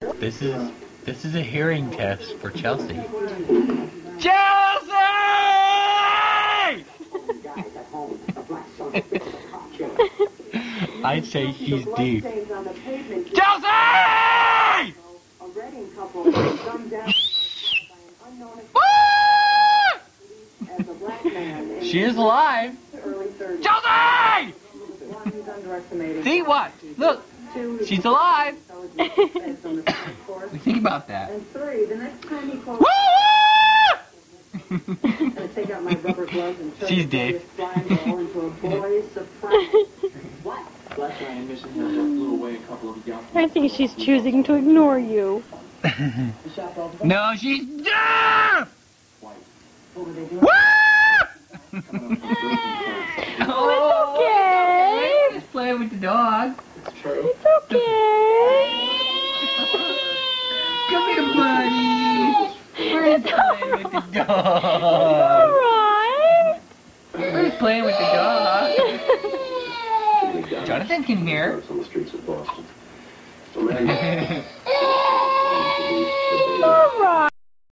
This is a hearing test for Chelsea. Chelsea! I'd say she's deep. Chelsea! She is alive. Chelsea! See what? Look, she's alive. We think about that. She's dead. I think she's choosing to ignore you. No, she's deaf! Woo! Oh, it's okay. Just playing with the dog. It's okay. Come here, buddy. We're just playing with the dog. Alright. We're just playing with the dog. Jonathan can hear. On the streets of Boston.